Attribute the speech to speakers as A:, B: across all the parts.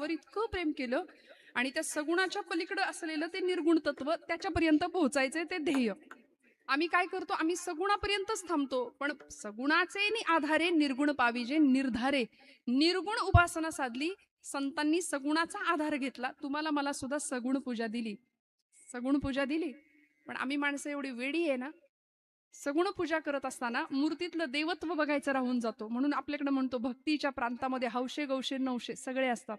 A: मार्गावर इतकं प्रेम केलं आणि त्या सगुणाच्या पलीकडे असलेलं ते निर्गुण तत्व त्याच्यापर्यंत पोहोचायचे ते ध्येय. आम्ही काय करतो, आम्ही सगुणापर्यंतच थांबतो, पण सगुणाचे आधारे निर्गुण पाविजे निर्धारे. निर्गुण उपासना साधली, संतांनी सगुणाचा आधार घेतला. तुम्हाला मला सुद्धा सगुण पूजा दिली, सगुण पूजा दिली. पण आम्ही माणसं एवढी वेडी आहे ना, सगुण पूजा करत असताना मूर्तीतलं देवत्व बघायचं राहून जातो. म्हणून आपल्याकडे म्हणतो भक्तीच्या प्रांतामध्ये हौशे गौशे नवशे सगळे असतात.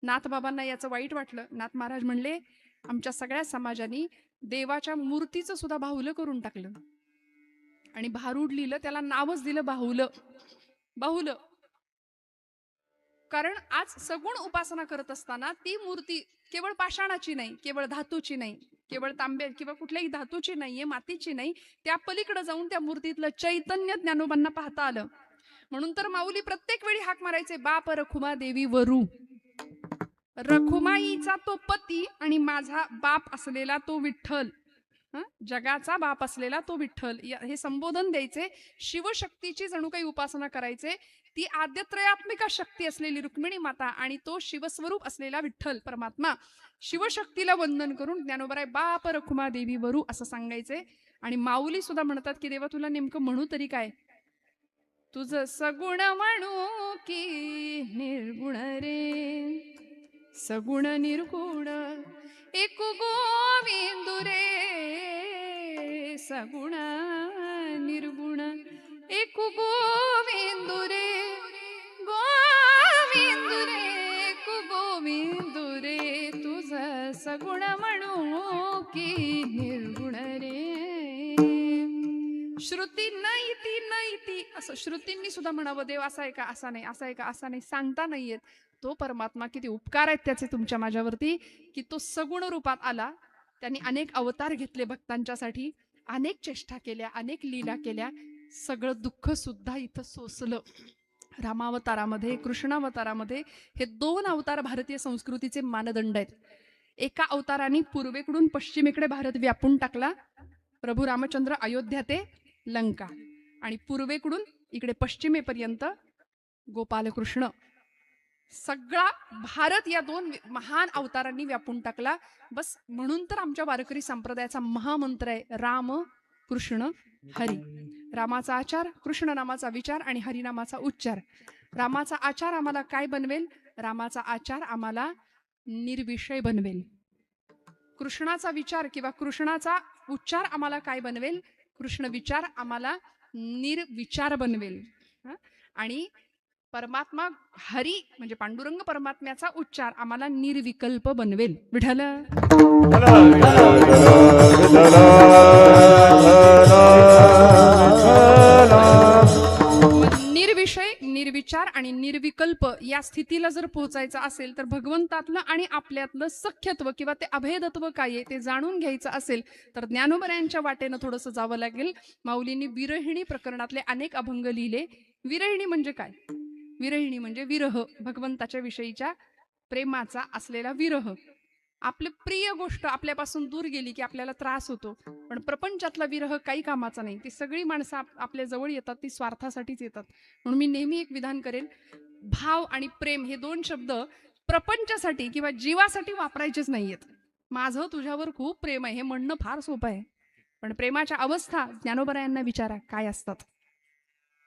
A: नाथबाबांना याचं वाईट वाटलं. नाथ महाराज म्हणले, आमच्या सगळ्या समाजानी देवाच्या मूर्तीचं सुद्धा बाहुलं करून टाकलं आणि भारूड लिहिलं, त्याला नावच दिलं बाहुलं. बाहुलं कारण आज सगुण उपासना करत असताना ती मूर्ती केवळ पाषाणाची नाही, केवळ धातूची नाही, केवळ तांब्या किंवा कुठल्याही धातूची नाहीये, मातीची नाही, त्या पलीकडे जाऊन त्या मूर्तीतलं चैतन्य ज्ञानोबांना पाहता आलं. म्हणून तर माऊली प्रत्येक वेळी हाक मारायचे, बाप रखुमा देवी वरू. रखुमाईचा तो पती आणि माझा बाप असलेला तो विठ्ठल, जगाचा बाप असलेला तो विठ्ठल, हे संबोधन द्यायचे. शिवशक्तीची जणू काही उपासना करायचे. ती आद्यत्रयात्मिका शक्ती असलेली रुक्मिणी माता आणि तो शिवस्वरूप असलेला विठ्ठल परमात्मा, शिवशक्तीला वंदन करून ज्ञानोबराय बाप रखुमा देवी वरू असं सांगायचे. आणि माऊली सुद्धा म्हणतात की देवा तुला नेमकं म्हणू तरी काय, तुझं सगुण म्हणू की निर्गुण रे, सगुण निर्गुण एक गोविंदू रे, सगुण निर्गुण एक गोविंदू रे, गोविंदू रे एक गोविंदू रे, तुझं सगुण म्हणू की निर्गुण रे. श्रुती नाही ती असं श्रुतींनी सुद्धा म्हणावं, देव असा आहे का, असा नाही, असा आहे का, असा नाही, सांगता नाहीयेत. तो परमात्मा किती उपकार आहेत त्याचे तुमच्या माझ्यावरती, की तो सगुण रूपात आला. त्यांनी अनेक अवतार घेतले भक्तांच्यासाठी, अनेक चेष्टा केल्या, अनेक लीला केल्या, सगळं दुःख सुद्धा इथं सोसलं. रामावतारामध्ये, कृष्णावतारामध्ये हे दोन अवतार भारतीय संस्कृतीचे मानदंड आहेत. एका अवताराने पूर्वेकडून पश्चिमेकडे भारत व्यापून टाकला, प्रभू रामचंद्र अयोध्या ते लंका, आणि पूर्वेकडून इकडे पश्चिमेपर्यंत गोपालकृष्ण, सगळा भारत या दोन महान अवतारांनी व्यापून टाकला. बस म्हणून तर आमच्या वारकरी संप्रदायाचा महामंत्र आहे राम कृष्ण हरी. रामाचा आचार, कृष्ण नामाचा विचार आणि हरी नामाचा उच्चार. रामाचा आचार आम्हाला काय बनवेल, रामाचा आचार आम्हाला निर्विषय बनवेल. कृष्णाचा विचार किंवा कृष्णाचा उच्चार आम्हाला काय बनवेल, कृष्ण विचार आम्हाला निर्विचार बनवेल. आणि परमात्मा हरी म्हणजे पांडुरंग परमात्म्याचा उच्चार आम्हाला निर्विकल्प बनवेल. विठ्ठल निर्विषय, निर्विचार आणि निर्विकल्प या स्थितीला जर पोहोचायचं असेल तर भगवंतातलं आणि आपल्यातलं सख्यत्व किंवा ते अभेदत्व काय आहे ते जाणून घ्यायचं असेल तर ज्ञानोबरायांच्या वाटेनं थोडंसं जावं लागेल. माऊलींनी विरहिणी प्रकरणातले अनेक अभंग लिहिले. विरहिणी म्हणजे काय, विरहिणी म्हणजे विरह, भगवंताच्या विषयीच्या प्रेमाचा असलेला विरह. आपली प्रिय गोष्ट आपल्यापासून दूर गेली की आपल्याला त्रास होतो, पण प्रपंचातला विरह काही कामाचा नाही. ती सगळी माणसं आपल्या जवळ येतात ती स्वार्थासाठीच येतात. म्हणून मी नेहमी एक विधान करेल, भाव आणि प्रेम हे दोन शब्द प्रपंचासाठी किंवा जीवासाठी वापरायचेच नाहीयेत. माझं तुझ्यावर खूप प्रेम आहे हे म्हणणं फार सोपं आहे, पण प्रेमाच्या अवस्था ज्ञानोबरायांना विचारा काय असतात.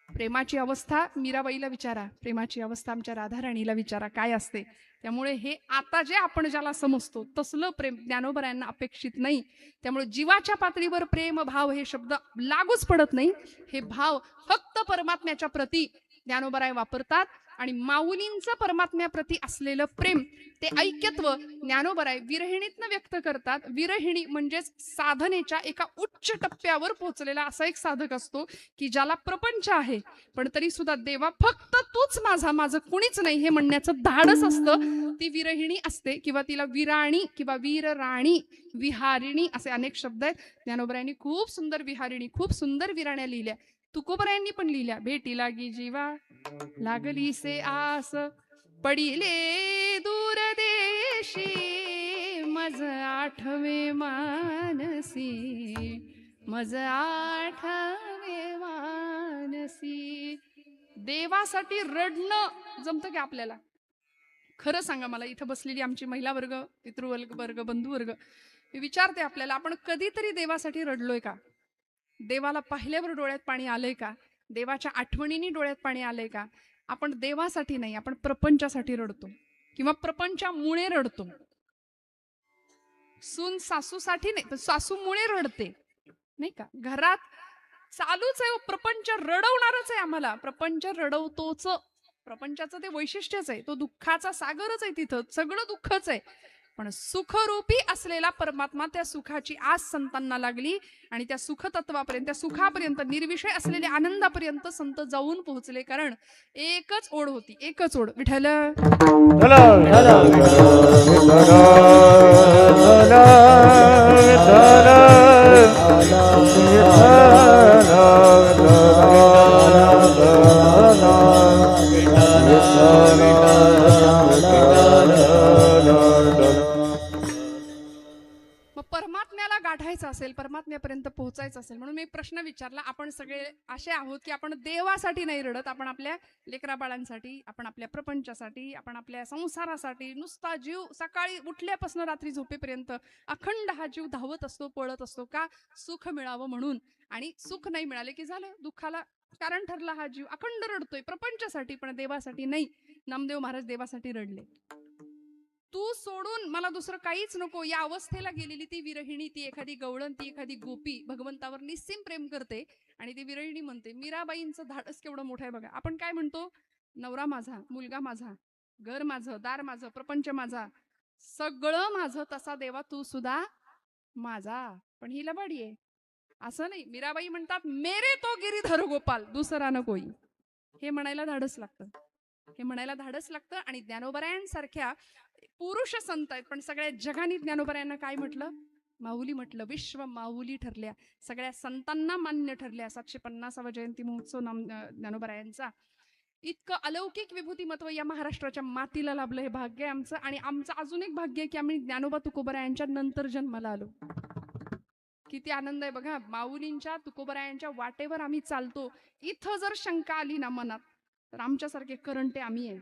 A: प्रेमाची अवस्था मीराबाईला विचारा, प्रेमाची अवस्था आमच्या राधाराणीला विचारा काय असते. त्यामुळे हे आता जे आपण ज्याला समजतो तसलं प्रेम ज्ञानोबरायांना अपेक्षित नाही. त्यामुळे जीवाच्या पातळीवर प्रेम भाव हे शब्द लागूच पडत नाही. हे भाव फक्त परमात्म्याच्या प्रती ज्ञानोबराय वापरतात. आणि माऊलींचं परमात्म्याप्रती असलेलं प्रेम ते ऐक्यत्व ज्ञानोबराय विरहिणीतनं व्यक्त करतात. विरहिणी म्हणजेच साधनेच्या एका उच्च टप्प्यावर पोहोचलेला असा एक साधक असतो की ज्याला प्रपंच आहे पण तरी सुद्धा देवा फक्त तूच माझा, माझं कुणीच नाही हे म्हणण्याचं धाडस असतं. ती विरहिणी असते किंवा तिला विराणी किंवा वीरराणी, विहारिणी असे अनेक शब्द आहेत. ज्ञानोबरायांनी खूप सुंदर विहारिणी, खूप सुंदर विराण्या लिहिल्या. तुकोबरायांनी पण लिहिल्या. भेटी लागी जीवा लागली से आस, पडिले दूर देशी, मज आठवे मानसी, मज आठवे मानसी. देवासाठी रडणं जमतं की आपल्याला, खरं सांगा मला, इथं बसलेली आमची महिला वर्ग, पितृवर्ग वर्ग, बंधू वर्ग, मी विचारते आपल्याला, आपण कधीतरी देवासाठी रडलोय का? देवाला पाहिल्यावर डोळ्यात पाणी आलंय का? देवाच्या आठवणींनी डोळ्यात पाणी आलंय का? आपण देवासाठी नाही, आपण प्रपंचासाठी रडतो किंवा प्रपंचामुळे रडतो. सून सासूसाठी नाही, पण सासूमुळे रडते, नाही का? घरात चालूच आहे, प्रपंच रडवणारच आहे आम्हाला, प्रपंच रडवतोच. प्रपंचाचं ते वैशिष्ट्यच आहे, तो दुःखाचा सागरच आहे, तिथं सगळं दुःखच आहे. पण सुखरूपी असलेला परमात्मा, त्या सुखाची आस संतांना लागली आणि त्या सुखतत्वापर्यंत, त्या सुखापर्यंत, निर्विषय असलेल्या आनंदापर्यंत संत जाऊन पोहोचले. कारण एकच ओढ होती, एकच ओढ, विठ्ठल परमात्म्याला गाठायचं असेल, परमात्म्यापर्यंत पोहोचायचं असेल, म्हणून मी प्रश्न विचारला. आपण सगळे असे आहोत की आपण देवासाठी नाही रडत, आपण आपल्या लेकरा बाळांसाठी, आपण आपल्या प्रपंचासाठी, आपण आपल्या संसारासाठी. नुसता जीव सकाळी उठल्यापासून रात्री झोपेपर्यंत अखंड हा जीव धावत असतो, पळत असतो. का? सुख मिळावं म्हणून. आणि सुख नाही मिळाले की झालं, दुःखाला कारण ठरला हा जीव. अखंड रडतोय प्रपंचासाठी, पण देवासाठी नाही. नामदेव महाराज देवासाठी रडले. तू सोडून मला दुसरं काहीच नको. या अवस्थेला गेलेली ती विरहिणी, ती एखादी गवळण, ती एखादी गोपी भगवंतावर निस्सीम प्रेम करते आणि ती विरहिणी म्हणते. मीराबाईंचं धाडस केवढं मोठं आहे बघा. आपण काय म्हणतो? नवरा माझा, मुलगा माझा, घर माझं, दार माझं, प्रपंच माझा, सगळं माझं. तसा देवा तू सुद्धा माझा. पण ही लबाडी आहे. असं नाही. मीराबाई म्हणतात, मेरे तो गिरीधर गोपाल, दुसरा न कोई. हे म्हणायला धाडस लागतं, हे म्हणायला धाडस लागतं. आणि ज्ञानोबरायांसारख्या पुरुष संत आहेत, पण सगळ्या जगाने ज्ञानोबरायांना काय म्हटलं? माऊली म्हटलं. विश्व माऊली ठरल्या, सगळ्या संतांना मान्य ठरल्या. 750वा जयंती महोत्सव ज्ञानोबरायांचा. इतकं अलौकिक विभूतिमत्व या महाराष्ट्राच्या मातीला लाभलं, हे भाग्य आहे आमचं. आणि आमचं अजून एक भाग्य आहे की आम्ही ज्ञानोबा तुकोबरायांच्या नंतर जन्माला आलो. किती आनंद आहे बघा. माऊलींच्या तुकोबरायांच्या वाटेवर आम्ही चालतो. इथं जर शंका आली ना मनात, तर आमच्यासारखे करंटे आम्ही आहे,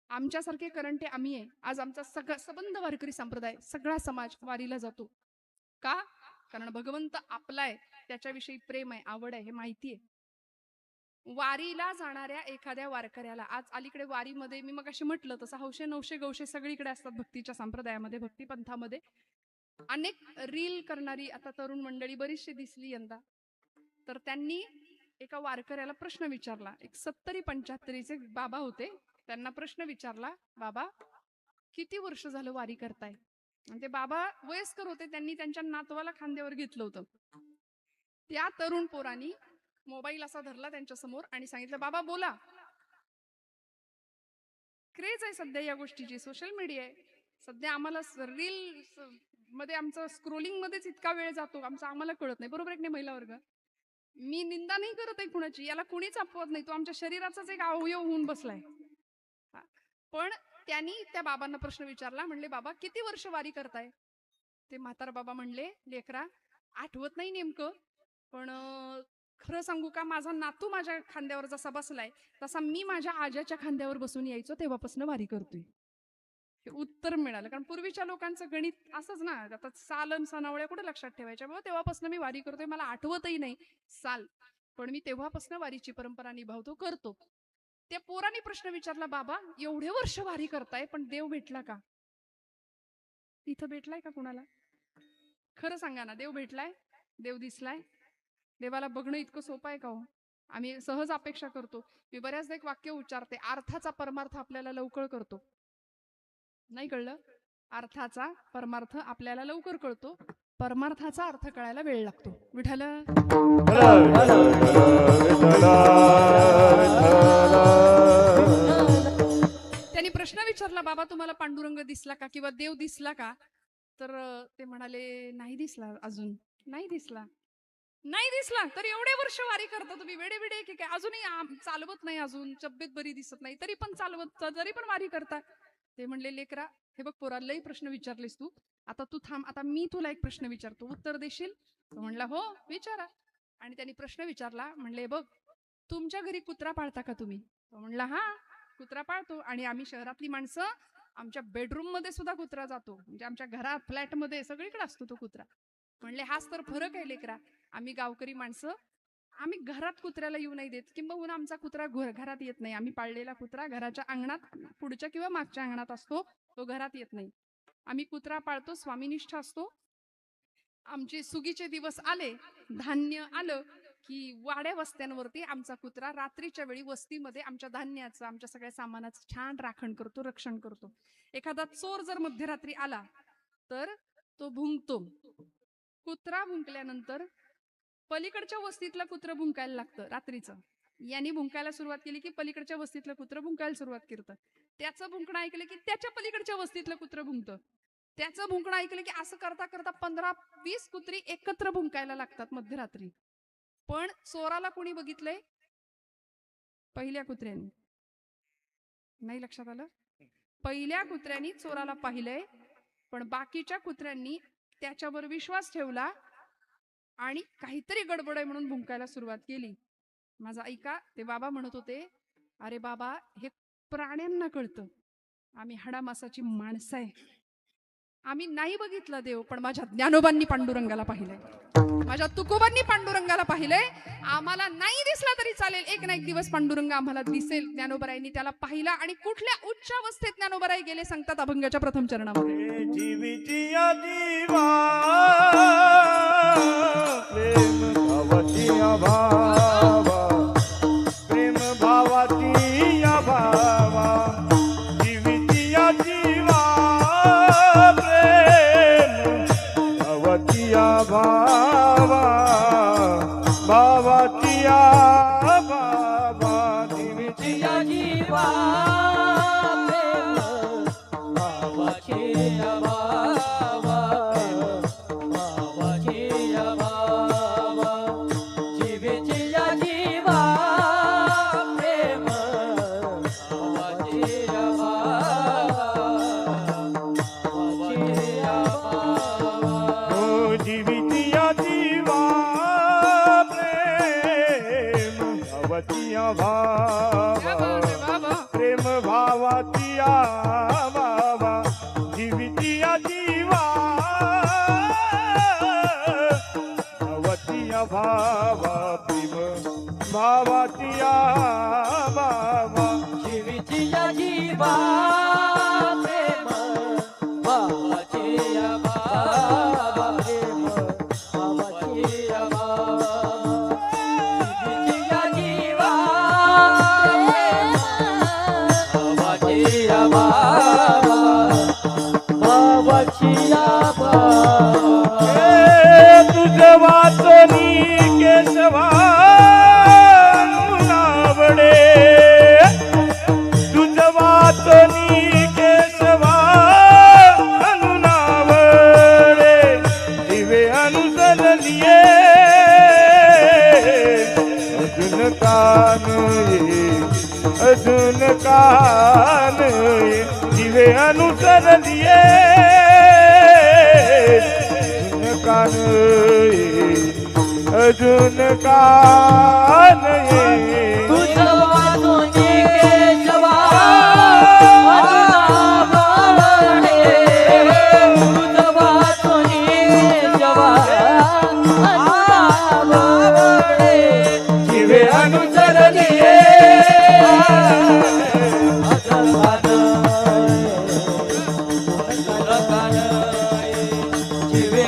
A: आमच्यासारखे करंटे आम्ही आहे. आज आमचा सगळा सबंध वारकरी संप्रदाय, सगळा समाज वारीला जातो. का? कारण भगवंत आपलाय, त्याच्याविषयी प्रेम आहे, आवड आहे, हे माहिती आहे. वारीला जाणाऱ्या एखाद्या वारकऱ्याला, आज अलीकडे वारीमध्ये मी मग अशी म्हटलं तसं हौशे नवशे गवशे सगळीकडे असतात भक्तीच्या संप्रदायामध्ये, भक्ती पंथामध्ये. अनेक रील करणारी आता तरुण मंडळी बरीचशी दिसली यंदा. तर त्यांनी एका वारकऱ्याला प्रश्न विचारला. एक 70-75चे बाबा होते. त्यांना प्रश्न विचारला, बाबा किती वर्ष झालं वारी करताय? आणि ते बाबा वयस्कर होते, त्यांनी त्यांच्या नातवाला खांद्यावर घेतलं होतं. त्या तरुण पोरांनी मोबाईल असा धरला त्यांच्या समोर आणि सांगितलं, बाबा बोला. क्रेज आहे सध्या या गोष्टीची, सोशल मीडिया आहे सध्या. आम्हाला रील मध्ये आमचं स्क्रोलिंग मध्येच इतका वेळ जातो, आमचं आम्हाला कळत नाही. बरोबर आहे की नाही महिला वर्ग? मी निंदा नाही करत आहे कुणाची, याला कुणीच अपवाद नाही, तो आमच्या शरीराचाच एक अवयव होऊन बसलाय. पण त्यांनी त्या बाबांना प्रश्न विचारला. म्हणले, बाबा किती वर्ष वारी करताय? ते म्हातारा बाबा म्हणले, लेकरा आठवत नाही नेमकं, पण खरं सांगू का, माझा नातू माझ्या खांद्यावर जसा बसलाय तसा मी माझ्या आजाच्या खांद्यावर बसून यायचो, तेव्हापासून वारी करतोय. हे उत्तर मिळालं. कारण पूर्वीच्या लोकांचं गणित असंच ना, आता सालन सनावळ्या कुठे लक्षात ठेवायच्या? बाबा तेव्हापासून मी वारी करतोय, मला आठवतही नाही साल, पण मी तेव्हापासून वारीची परंपरा निभावतो, करतो. त्या पोराने प्रश्न विचारला, बाबा एवढे वर्ष वारी करताय, पण देव भेटला का? इथं भेटलाय का कुणाला? खरं सांगा ना, देव भेटलाय? देव दिसलाय? देवाला बघणं इतकं सोपं आहे का हो? आम्ही सहज अपेक्षा करतो. मी बऱ्याचदा एक वाक्य उच्चारते, अर्थाचा परमार्थ आपल्याला लवकर करतो. नाही कळलं? अर्थाचा परमार्थ आपल्याला लवकर कळतो, परमार्थाचा अर्थ कळायला वेळ लागतो. विठ्ठल त्यांनी प्रश्न विचारला, बाबा तुम्हाला पांडुरंग दिसला का किंवा देव दिसला का? तर ते म्हणाले, नाही दिसला अजून, नाही दिसला. नाही दिसला तर एवढे वर्ष वारी करता तुम्ही, वेडे वेडे की काय? अजूनही चालवत नाही, अजून तब्येत बरी दिसत नाही तरी पण चालवत, तरी पण वारी करता. ते म्हणले, लेकरा हे बघ पोरा, लई प्रश्न विचारलेस तू, आता तू थांब, आता मी तुला एक प्रश्न विचारतो, उत्तर देशील? तो म्हणला, हो विचारा. आणि त्यांनी प्रश्न विचारला. म्हणले, बघ तुमच्या घरी कुत्रा पाळता का तुम्ही? तो म्हणला, हा कुत्रा पाळतो आणि आम्ही शहरातली माणसं आमच्या बेडरूम मध्ये सुद्धा कुत्रा जातो, म्हणजे आमच्या घरात फ्लॅट मध्ये सगळीकडे असतो तो कुत्रा. म्हणले हाच तर फरक आहे लेकरा. आम्ही गावकरी माणसं आम्ही घरात कुत्र्याला येऊ नाही देत, किंबहुना आमचा कुत्रा घरात येत नाही. आम्ही पाळलेला कुत्रा घराच्या अंगणात पुढच्या किंवा मागच्या अंगणात असतो, तो घरात येत नाही. आम्ही कुत्रा पाळतो, स्वामीनिष्ठ असतो. आमचे सुगीचे दिवस आले, धान्य आलं की वाड्या वस्त्यांवरती आमचा कुत्रा रात्रीच्या वेळी वस्तीमध्ये आमच्या धान्याचं, आमच्या सगळ्या सामानाचं छान राखण करतो, रक्षण करतो. एखादा चोर जर मध्यरात्री आला तर तो भुंकतो. कुत्रा भुंकल्यानंतर पलीकडच्या वस्तीतलं कुत्रं भुंकायला लागतं रात्रीचं. यांनी भुंकायला सुरुवात केली की पलीकडच्या वस्तीतलं कुत्रं भुंकायला सुरुवात करतं. त्याचं भुंकणं ऐकलं की त्याच्या पलीकडच्या वस्तीतलं कुत्रं भुंकतं. त्याचं भुंकणं ऐकलं की असं करता करता 15-20 कुत्री एकत्र भुंकायला लागतात मध्यरात्री. पण चोराला कोणी बघितलंय? पहिल्या कुत्र्यानी. नाही लक्षात आलं? पहिल्या कुत्र्यानी चोराला पाहिलंय, पण बाकीच्या कुत्र्यांनी त्याच्यावर विश्वास ठेवला आणि काहीतरी गडबड आहे म्हणून भुंकायला सुरुवात केली. माझा ऐका, ते बाबा म्हणत होते, अरे बाबा हे प्राण्यांना कळतं, आम्ही हाडामासाची माणसं आहे. आम्ही नाही बघितलं देव, पण माझ्या ज्ञानोबांनी पांडुरंगाला पाहिलंय, माझ्या तुकोबांनी पांडुरंगाला पाहिलंय. आम्हाला नाही दिसला तरी चालेल, एक ना एक दिवस पांडुरंग आम्हाला दिसेल. ज्ञानोबरायांनी त्याला पाहिला आणि कुठल्या उच्च अवस्थेत ज्ञानोबराई गेले सांगतात अभंगाच्या प्रथम चरणामध्ये.
B: जीविती जीवा प्रेम भावाची भावा, प्रेम भावाची भावा, जीविती जीवा प्रेम भावाची भावा, भावाची भावा, जीविती जीवा प्रेम भावाची बाबा, जीविती जीवा भावाची भावा, प्रेम भावाची बाबा, जीविती जीवा प्रेम भावाची बाबा, प्रेम भावाची तुझ वाचनी केशवा नावडे, तुझ वाचनी केशवा नावडे, दिवे अनुसरलिये अजून कान अजून कान, दिवे अनुसरलिये अजून कान अजून कान, तुझ वाचोनी केशवा नावडे, तुझ वाचोनी केशवा नावडे, दिवे अनुसरलिये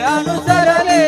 B: अनुसरले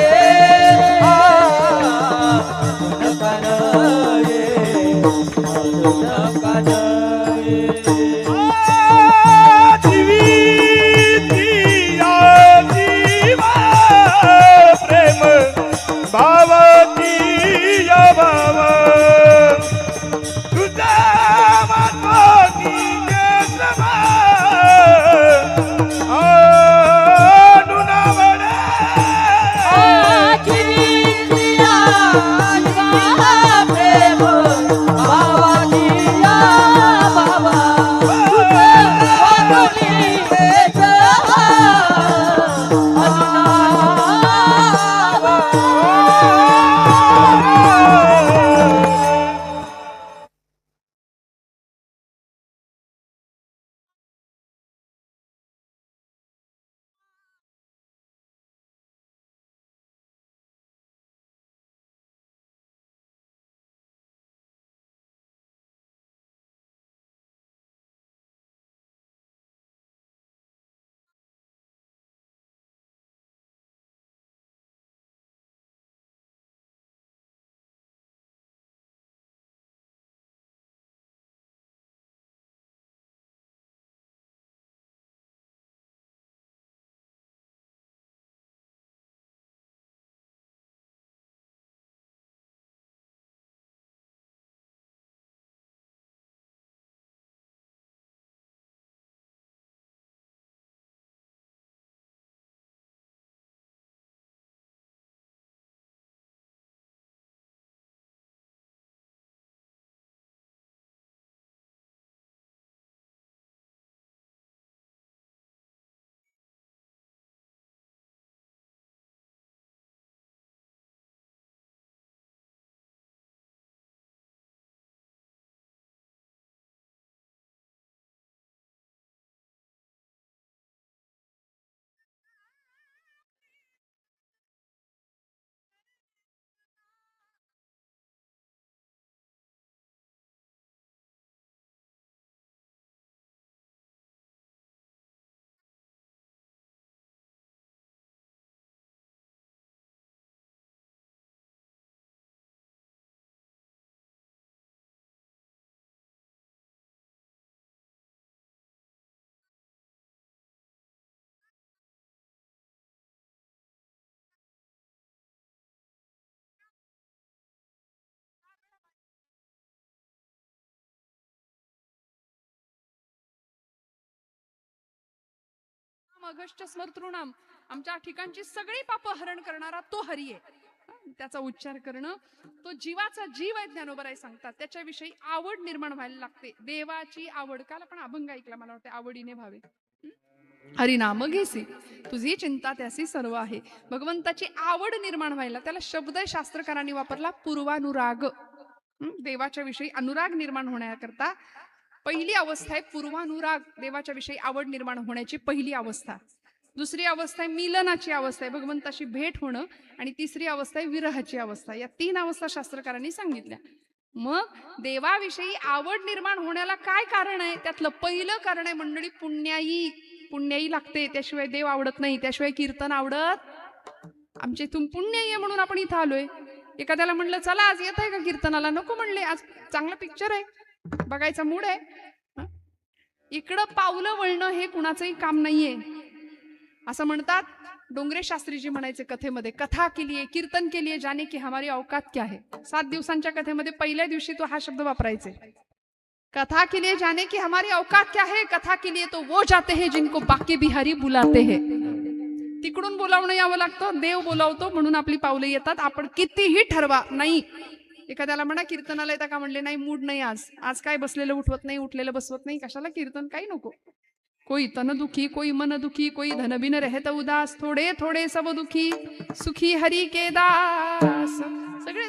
A: अघश्च स्मर्तॄणाम, आमच्या ठिकाणची सगळी पाप हरण करणारा तो हरी आहे. त्याचा उच्चार करणं, तो जीवाचा जीव आहे ज्ञानोबराय सांगतात. त्याच्याविषयी आवड निर्माण व्हायला लागते. देवाची आवड. काल आपण अभंग ऐकला, मला वाटते, आवडीने भावे हरिनाम घेसी, तुझी चिंता त्यासी सर्व आहे. भगवंताची आवड निर्माण व्हायला त्याला शब्द शास्त्रकारांनी वापरला पूर्वानुराग. देवाच्या विषयी अनुराग निर्माण होण्याकरता पहिली अवस्था आहे पूर्वानुराग, देवाच्या विषयी आवड निर्माण होण्याची पहिली अवस्था. दुसरी अवस्था आहे मिलनाची अवस्था आहे, भगवंताशी भेट होणं. आणि तिसरी अवस्था आहे विरहाची अवस्था. या 3 अवस्था शास्त्रकारांनी सांगितल्या. मग देवाविषयी आवड निर्माण होण्याला काय कारण आहे? त्यातलं पहिलं कारण आहे मंडळी पुण्याई. पुण्याई लागते, त्याशिवाय देव आवडत नाही, त्याशिवाय कीर्तन आवडत. आमच्या इथून पुण्याई आहे म्हणून आपण इथं आलोय. एखाद्याला म्हणलं चला आज येत आहे का कीर्तनाला, नको म्हणले, आज चांगला पिक्चर आहे, बघायचा मूड आहे. इकडं पावलं वळणं हे कुणाचंही काम नाहीये. असं म्हणतात डोंगरे शास्त्रीजी म्हणायचे कथेमध्ये, कथा केलीये, कीर्तन केलीये, जाने की हमारी औकात क्या है. 7 दिवसांच्या कथेमध्ये पहिल्या दिवशी तो हा शब्द वापरायचे, कथा के लिए जाने की हमारी औकात क्या है, कथा के लिए तो वो जाते हैं जिनको बाके बिहारी बुलाते हैं. तिकडून बोलावणं यावं लागतं, देव बोलावतो म्हणून आपली पावले येतात. आपण कितीही ठरवा नाही. एखाद्याला म्हणा कीर्तनाला येता का, म्हणले नाही मूड नाही, आज काय बसलेलं उठवत नाही, उठलेलं बसवत नाही, कशाला कीर्तन, काही नको. कोई तन दुखी, कोई मन दुखी, कोई धन बिन रहत उदास, थोडे थोडे सब दुखी, सुखी हरी के दास.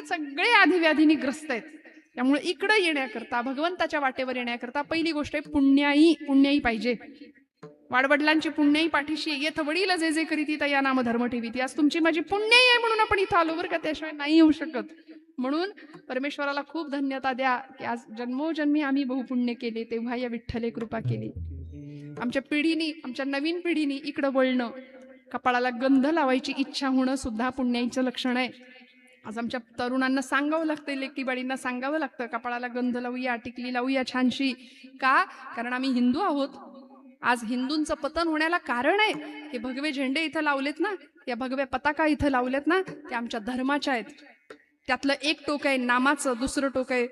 A: सगळे आधिव्याधीनी ग्रस्त आहेत. त्यामुळे इकडे येण्याकरता, भगवंताच्या वाटेवर येण्याकरता पहिली गोष्ट आहे पुण्याई पाहिजे. वाडवडिलांची पुण्याई पाठीशी, येथ वडील जे जे करीती या नाम धर्म ठेवीती. आज तुमची माझी पुण्याई आहे म्हणून आपण इथं आलो बरं का, त्याशिवाय नाही येऊ शकत. म्हणून परमेश्वराला खूप धन्यता द्या की आज जन्मोजन्मी आम्ही बहुपुण्य केले, तेव्हा या विठ्ठले कृपा केली. आमच्या पिढीनी, आमच्या नवीन पिढीनी इकडं वळणं, कपाळाला गंध लावायची इच्छा होणं सुद्धा पुण्याईचं लक्षण आहे. आज आमच्या तरुणांना सांगावं लागतं, लेकीबाळींना सांगावं लागतं, कपाळाला गंध लावूया, टिकली लावूया छानशी. का? कारण आम्ही हिंदू आहोत. आज हिंदूंचं पतन होण्याला कारण आहे हे भगवे झेंडे इथं लावलेत ना, या भगव्या पताका इथं लावलेत ना, त्या आमच्या धर्माच्या आहेत. त्यातलं एक टोक आहे नामाचं, दुसरं टोक आहे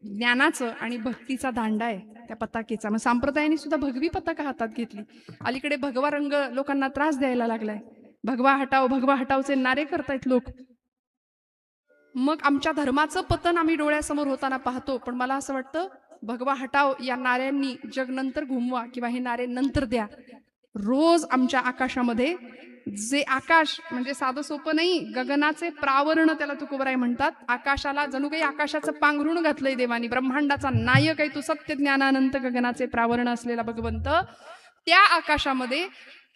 A: ज्ञानाचं, आणि भक्तीचा दांडा आहे त्या पताकेचा. मग संप्रदायाने सुद्धा भगवी पताका हातात घेतली. अलीकडे भगवा रंग लोकांना त्रास द्यायला लागलाय. भगवा हटावचे नारे करतायत लोक. मग आमच्या धर्माचं पतन आम्ही डोळ्यासमोर होताना पाहतो. पण मला असं वाटतं भगवा हटाव या नाऱ्यांनी जग नंतर घुमवा, किंवा हे नारे नंतर द्या. रोज आमच्या आकाशामध्ये, जे आकाश म्हणजे साधं सोपं नाही, गगनाचे प्रावरण त्याला तुकोबराय म्हणतात. आकाशाला जणू काही आकाशाचं पांघरुण घातलंय देवानी. ब्रह्मांडाचा नायक आहे तो, सत्य ज्ञानानंत गगनाचे प्रावरण असलेला भगवंत. त्या आकाशामध्ये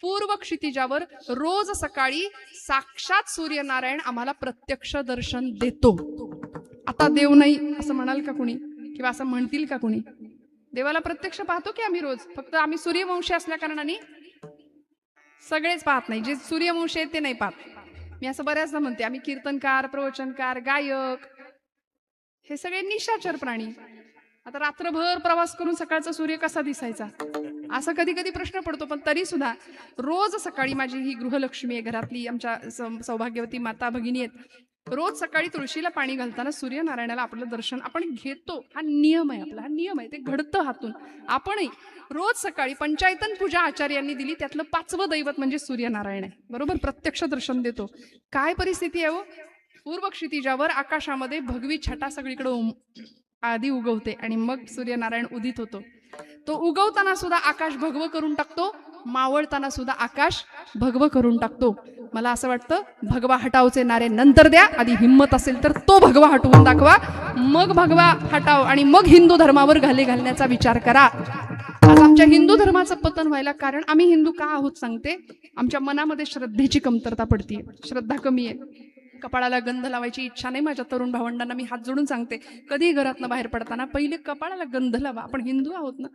A: पूर्व क्षितिजावर रोज सकाळी साक्षात सूर्यनारायण आम्हाला प्रत्यक्ष दर्शन देतो. आता देव नाही असं म्हणाल का कुणी, किंवा असं म्हणतील का कुणी? देवाला प्रत्यक्ष पाहतो की आम्ही रोज. फक्त आम्ही सूर्यवंशी असल्या कारणाने सगळेच पाहत नाही. जे सूर्यवंशी आहेत ते नाही पाहत. मी असं बऱ्याचदा म्हणते, आम्ही कीर्तनकार, प्रवचनकार, गायक हे सगळे निशाचर प्राणी. आता रात्रभर प्रवास करून सकाळचा सूर्य कसा दिसायचा असं कधी कधी प्रश्न पडतो. पण तरी सुद्धा रोज सकाळी, माझी ही गृहलक्ष्मी आहे घरातली, आमच्या सौभाग्यवती माता भगिनी आहेत, रोज सकाळी तुळशीला पाणी घालताना सूर्यनारायणाला आपलं दर्शन आपण घेतो. हा नियम आहे आपला, हा नियम आहे, ते घडतं हातून. आपणही रोज सकाळी पंचायतन पूजा आचार्यांनी दिली, त्यातलं 5वं दैवत म्हणजे सूर्यनारायण आहे, बरोबर, प्रत्यक्ष दर्शन देतो. काय परिस्थिती आहे हो, पूर्व क्षितिजावर आकाशामध्ये भगवी छटा सगळीकडे आधी उगवते आणि मग सूर्यनारायण उदित होतो. तो उगवताना सुद्धा आकाश भगवं करून टाकतो, मावळताना सुद्धा आकाश भगवं करून टाकतो. मला असं वाटतं भगवा हटावचे नारे नंतर द्या, आधी हिम्मत असेल तर तो भगवा हटवून दाखवा, मग भगवा हटाव आणि मग हिंदू धर्मावर घाले घालण्याचा विचार करा. आज आमच्या हिंदू धर्माचं पतन व्हायला कारण आम्ही हिंदू का आहोत सांगते. आमच्या मनामध्ये श्रद्धेची कमतरता पडतीये, श्रद्धा कमी आहे. कपाळाला गंध लावायची इच्छा नाही. माझ्या तरुण भावंडांना मी हात जोडून सांगते, कधी घरातनं बाहेर पडताना पहिले कपाळाला गंध लावा. आपण हिंदू आहोत ना,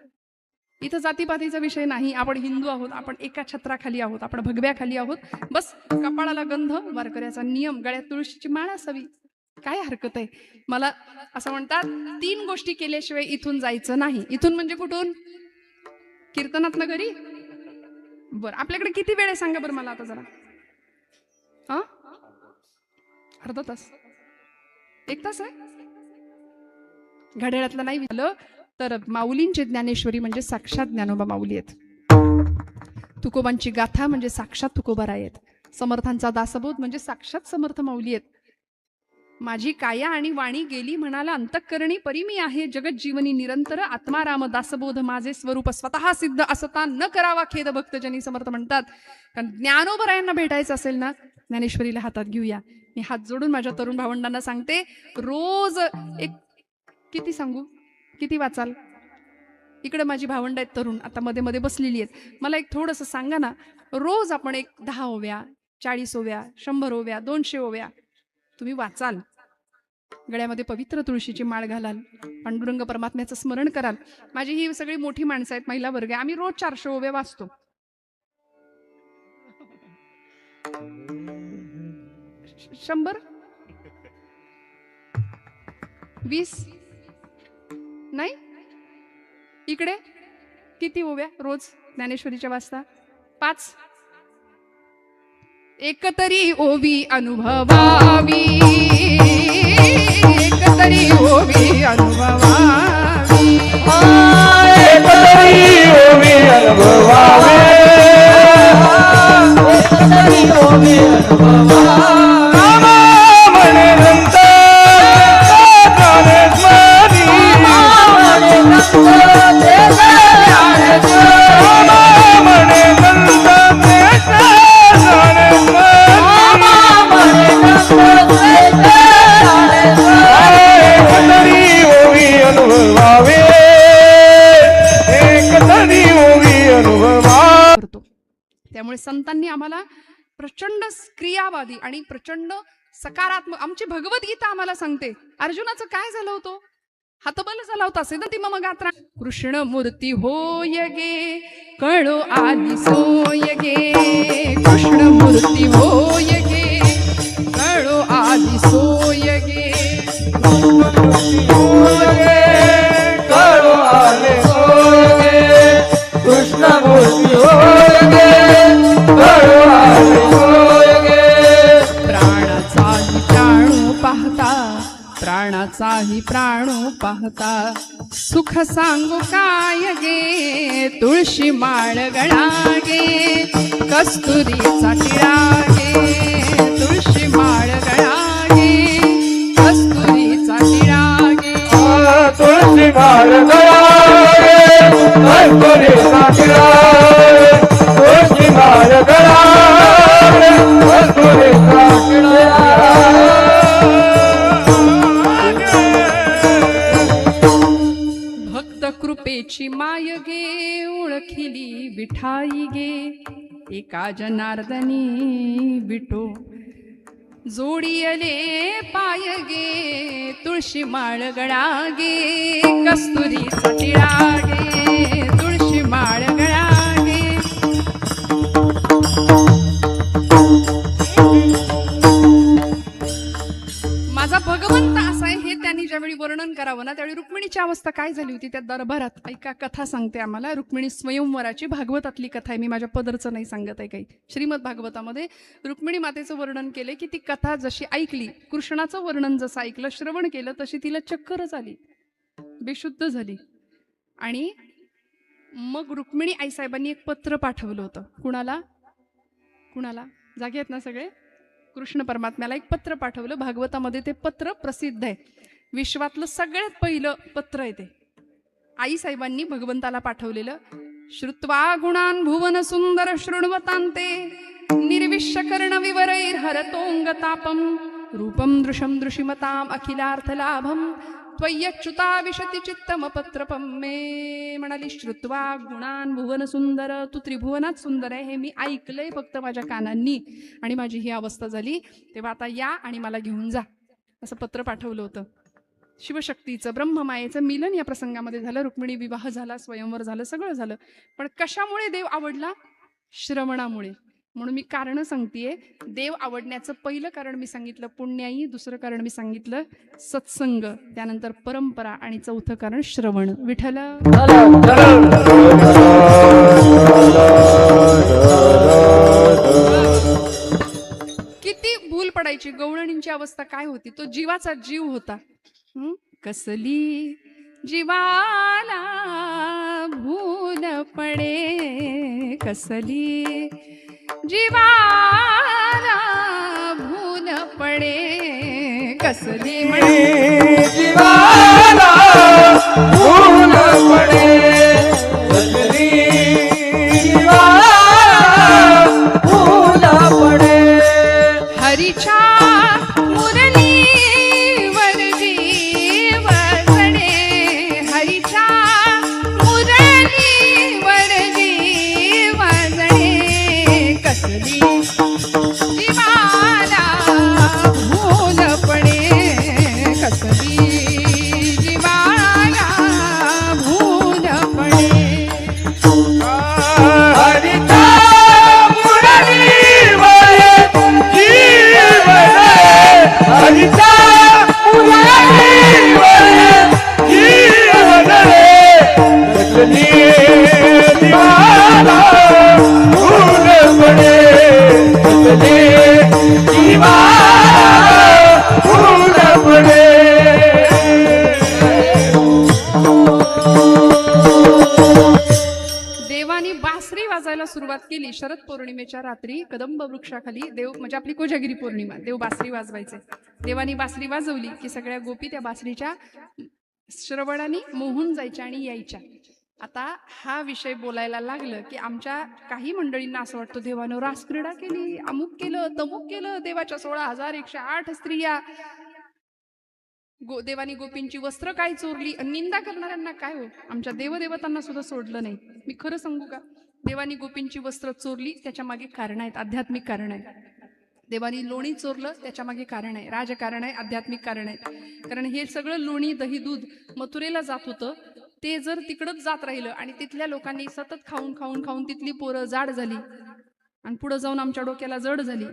A: इथं जातीपातीचा विषय नाही. आपण हिंदू आहोत, आपण एका छत्राखाली आहोत, आपण भगव्याखाली आहोत. बस कपाळाला गंध, वारकऱ्याचा नियम, गळ्यात तुळशीची माळ असावी, काय हरकत आहे. मला असं म्हणतात 3 गोष्टी केल्याशिवाय इथून जायचं नाही. इथून म्हणजे कुठून? कीर्तनातनं घरी. बरं, आपल्याकडे किती वेळ आहे सांगा बरं मला आता जरा. हा, अर्धा तास, 1 तास आहे. घड्याळातलं नाही झालं तर माऊलींचे ज्ञानेश्वरी म्हणजे साक्षात ज्ञानोबा माऊली आहेत. तुकोबांची गाथा म्हणजे साक्षात तुकोबाराय आहेत. समर्थांचा दासबोध म्हणजे साक्षात समर्थ माऊली आहेत. माझी काया आणि वाणी गेली म्हणाला अंतःकरणी परी मी आहे, जगत जीवनी निरंतर आत्माराम दासबोध माझे स्वरूप स्वतः सिद्ध असता न करावा खेद भक्तजनी समर्थ म्हणतात. कारण ज्ञानोबरायांना भेटायचं असेल ना, ज्ञानेश्वरीला हातात घेऊया. मी हात जोडून माझ्या तरुण भावंडांना सांगते, रोज एक किती सांगू, किती वाचाल? इकडे माझी भावंड आहेत तरुण, आता मध्ये मध्ये बसलेली आहेत. मला एक थोडंसं सांगा ना, रोज आपण एक 10 ओव्या, 40 ओव्या, 100 ओव्या, 200 ओव्या तुम्ही वाचाल, गळ्यामध्ये पवित्र तुळशीची माळ घालाल, पांडुरंग परमात्म्याचं स्मरण कराल. माझी ही सगळी मोठी माणसं आहेत, महिला वर्ग आहे, आम्ही रोज 400 ओव्या वाचतो. 100 20 नाही, इकडे किती ओव्या रोज ज्ञानेश्वरीच्या वाचता? 5. एकतरी ओवी अनुभवावी, एकतरी ओवी अनुभवावी,
B: एकतरी ओवी अनुभवावे, एकतरी ओवी अनुभवावे. रामा म्हणे नंत ज्ञानेश्वरी, रामा म्हणे नंत
A: करतो. त्यामुळे संतांनी आम्हाला प्रचंड क्रियावादी आणि प्रचंड सकारात्मक, आमची भगवद्गीता आम्हाला सांगते. अर्जुनाचं काय झालं होतं? हातबल झाला होता. सिद्धी मम गात्रा कृष्ण मूर्ती होय गे, कळो आली सोय गे, कृष्ण मूर्ती होय गे, कळो आली सोय गे,
B: कळो आले सोय गे, कृष्ण मूर्ती होय गे, कळो आले सोय गे.
A: प्राणाचाही प्राणू पाहता, प्राणाचाही प्राणू पाहता, सुख सांगू काय गे, तुळशी माळ गळा गे, कस्तुरीचा टिळा गे, तुळशी माळ गळा गे, कस्तुरीचा टिळा गे,
B: तुळशी माळ गळा गे, कस्तुरीचा टिळा गे, तुळशी माळ गळा गे, कस्तुरीचा टिळा.
A: कृपेची माय गे, ओळखिली विठाई गे, एका जनार्दनी विठो जोडियले पाय गे, तुळशी माळ गळा गे, कस्तुरीचा टिळा गे, तुळशी माळ गळा गे. माझा भगवंत असा आहे हे त्यांनी ज्यावेळी वर्णन करावं ना, त्यावेळी रुक्मिणीची अवस्था काय झाली होती त्या दरबारात. ऐका, कथा सांगते आम्हाला. रुक्मिणी स्वयंवराची भागवतातली कथा आहे. मी माझ्या पदरचं नाही सांगत आहे काही. श्रीमद भागवतामध्ये रुक्मिणी मातेचं वर्णन केले की ती कथा जशी ऐकली, कृष्णाचं वर्णन जसं ऐकलं, श्रवण केलं, तशी तिला चक्करच आली, बेशुद्ध झाली. आणि मग रुक्मिणी आईसाहेबांनी एक पत्र पाठवलं होतं. कुणाला? कुणाला? जागे आहेत ना सगळे? कृष्ण परमात्म्याला एक पत्र पाठवलं. भागवतामध्ये ते पत्र प्रसिद्ध आहे. विश्वातलं सगळ्यात पहिलं पत्र आहे ते. आईसाहेबांनी भगवंताला पाठवलेलं. श्रुत्वा गुणान भुवन सुंदर शृण्वतांते, निर्विश्य कर्ण विवरैर हरतोंगतापम, रूपम दृशम दृशिमताम अखिलार्थ लाभम, त्वय्यच्युता विशति चित्तम पत्रपम मे. म्हणाली, श्रुत्वा गुणान भुवन सुंदर, तू त्रिभुवनात सुंदर आहे हे मी ऐकलंय फक्त माझ्या कानांनी, आणि माझी ही अवस्था झाली, तेव्हा आता या आणि मला घेऊन जा, असं पत्र पाठवलं होतं. शिवशक्तीचं, ब्रह्ममायेचं मिलन या प्रसंगामध्ये झालं. रुक्मिणी विवाह झाला, स्वयंवर झालं, सगळं झालं. पण कशामुळे देव आवडला? श्रवणामुळे. म्हणून मी कारण सांगतेय. देव आवडण्याचं पहिलं कारण मी सांगितलं पुण्याई, दुसरं कारण मी सांगितलं सत्संग, त्यानंतर परंपरा, आणि चौथं कारण श्रवण. विठ्ठल किती भूल पडायची. गवळणींची अवस्था काय होती? तो जीवाचा जीव होता. कसली जीवाला भूल पडे कसली, जीवाला भूल पडे कसली म्हणे.
B: जीवाला भूल पडे कसली, जीवाला भूल पडे.
A: हरीच्या मुरलीवर जीव जणे, हरीच्या मुरलीवर जीव जणे कसली, जीवाला भूल पडे कसली, जीवाला भूल पडे.
B: हरिता मुरलीवर जीव जणे, हरिता मुरलीवर जीव जणे कसली, जीवाला भूल पडे कसली, जीवाला भूल पडे.
A: देवानी बासरी वाजायला सुरुवात केली. शरद पौर्णिमेच्या रात्री कदंब वृक्षाखाली देव, म्हणजे आपली कोजागिरी पौर्णिमा, देव बासरी वाजवायचे. देवानी बासरी वाजवली की सगळ्या गोपी त्या बासरीच्या श्रवणाने मोहून जायच्या आणि यायच्या. आता हा विषय बोलायला लागलं की आमच्या काही मंडळींना असं वाटतं देवानं रासक्रीडा केली, अमुक केलं तमुक केलं, देवाच्या 16,108 स्त्रिया, देवानी गोपींची वस्त्र काय चोरली. निंदा करणाऱ्यांना काय हो, आमच्या देवदेवतांना सुद्धा सोडलं नाही. मी खरं सांगू का, देवानी गोपींची वस्त्र चोरली त्याच्या मागे कारण आहेत, आध्यात्मिक कारण आहे. देवानी लोणी चोरलं त्याच्या मागे कारण आहे, राजकारण आहे, आध्यात्मिक कारण आहे. कारण हे सगळं लोणी दही दूध मथुरेला जात होतं, ते जर तिकडंच जात राहिलं आणि तिथल्या लोकांनी सतत खाऊन खाऊन खाऊन तिथली पोरं जाड झाली आणि पुढे जाऊन आमच्या डोक्याला जड झाली,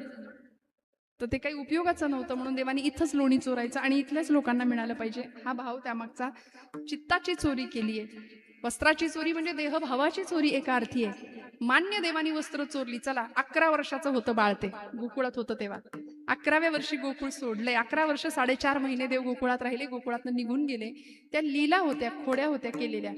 A: तर ते काही उपयोगाचं नव्हतं. म्हणून देवानी इथंच लोणी चोरायचं आणि इथल्याच लोकांना मिळालं पाहिजे हा भाव त्यामागचा. चित्ताची चोरी केली आहे. वस्त्राची चोरी म्हणजे देहभावाची चोरी एका अर्थी आहे. मान्य देवानी वस्त्र चोरली. चला 11 वर्षाचं होतं बाळ, ते गोकुळात होतं तेव्हा. 11व्या वर्षी गोकुळ सोडलंय. 11 वर्ष 4.5 महिने देव गोकुळात राहिले, गोकुळातनं निघून गेले. त्या लीला होत्या, खोड्या होत्या केलेल्या.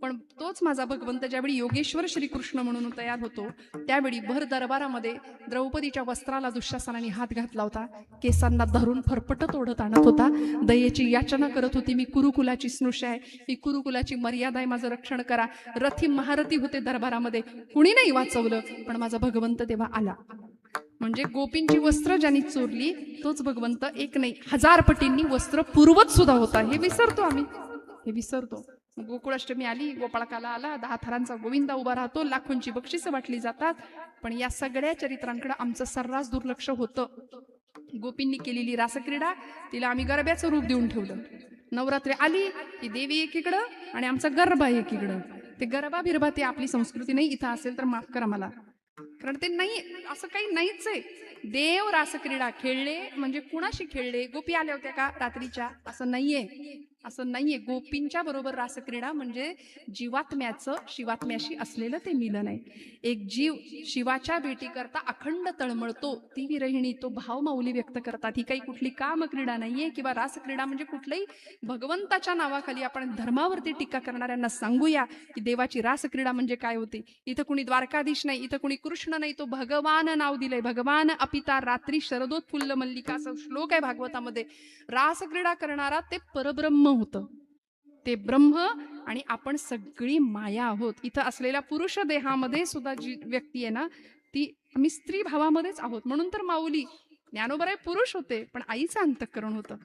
A: पण तोच माझा भगवंत ज्यावेळी योगेश्वर श्रीकृष्ण म्हणून तयार होतो, त्यावेळी भर दरबारामध्ये द्रौपदीच्या वस्त्राला दुःशासनाने हात घातला होता. केसांना धरून फरफटत ओढत आणत होता. दयेची याचना करत होती, मी कुरुकुलाची स्नुष आहे, मी कुरुकुलाची मर्यादा आहे, माझं रक्षण करा. रथी महारथी होते दरबारामध्ये, कुणी नाही वाचवलं. पण माझा भगवंत तेव्हा आला. म्हणजे गोपींची वस्त्र ज्यांनी चोरली तोच भगवंत एक नाही 1000 पटींनी वस्त्र पुरवत सुद्धा होता. हे विसरतो आम्ही, हे विसरतो. गोकुळाष्टमी आली, गोपाळकाला आला, 10 थरांचा गोविंदा उभा राहतो, लाखोंची बक्षिसं वाटली जातात. पण या सगळ्या चरित्रांकडे आमचं सर्रास दुर्लक्ष होतं. गोपींनी केलेली रासक्रीडा, तिला आम्ही गरब्याचं रूप देऊन ठेवलं. नवरात्री आली की देवी एकीकडं आणि आमचा गरबा एकीकडं. ते गरबा बिरबा ते आपली संस्कृती नाही. इथं असेल तर माफ करा मला, कारण ते नाही, असं काही नाहीच आहे. देव रासक्रीडा खेळले म्हणजे कुणाशी खेळले? गोपी आल्या होत्या का रात्रीच्या? असं नाहीये, असं नाहीये. गोपींच्या बरोबर रासक्रीडा म्हणजे जीवात्म्याचं शिवात्म्याशी असलेलं ते मिलन आहे. एक जीव शिवाच्या भेटी करता अखंड तळमळतो, ती विरहिणी तो भाव माऊली व्यक्त करतात. ही काही कुठली कामक्रीडा नाहीये किंवा रासक्रीडा म्हणजे कुठल्याही भगवंताच्या नावाखाली आपण धर्मावरती टीका करणाऱ्यांना सांगूया की देवाची रासक्रीडा म्हणजे काय होते. इथं कुणी द्वारकाधीश नाही, इथं कुणी कृष्ण नाही, तो भगवान नाव दिलंय. भगवान अपिता रात्री शरदोत्फुल्ल मल्लिका असं श्लोक आहे भागवतामध्ये. रासक्रीडा करणारा ते परब्रह्म होतं, ते ब्रह्म, आणि आपण सगळी माया आहोत. इथं असलेल्या पुरुष देहामध्ये सुद्धा जी व्यक्ती आहे ना, ती आम्ही स्त्री भावामध्येच आहोत. म्हणून तर माऊली ज्ञानोबराय पुरुष होते, पण आईचं अंतःकरण होतं,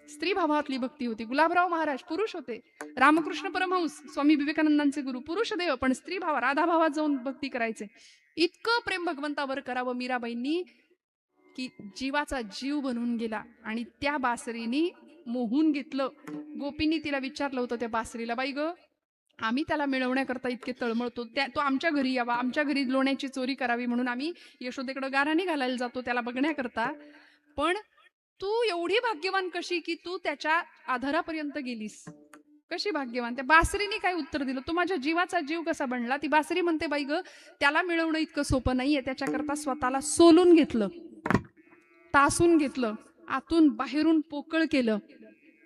A: स्त्री भावातली भक्ती होती. गुलाबराव महाराज पुरुष होते, रामकृष्ण परमहंस स्वामी विवेकानंदांचे गुरु पुरुष देव, पण स्त्री भाव राधा भावात जाऊन भक्ती करायचे. इतकं प्रेम भगवंतावर करावं मीराबाईंनी की जीवाचा जीव बनून गेला आणि त्या बासरीनी मोहून घेतलं. गोपींनी तिला विचारलं होतं त्या बासरीला, बाई ग, आम्ही त्याला मिळवण्याकरता इतके तळमळतो, तो आमच्या घरी यावा, आमच्या घरी लोण्याची चोरी करावी म्हणून आम्ही यशोदेकडे गाराणी घालायला जातो त्याला बघण्याकरता. पण तू एवढी भाग्यवान कशी की तू त्याच्या आधारापर्यंत गेलीस? कशी भाग्यवान? त्या बासरीने काय उत्तर दिलं? तू माझ्या जीवाचा जीव कसा बनला? ती बासरी म्हणते, बाई ग, त्याला मिळवणं इतकं सोपं नाहीये, त्याच्याकरता स्वतःला सोलून घेतलं, तासून घेतलं, आतून बाहेरून पोकळ केलं,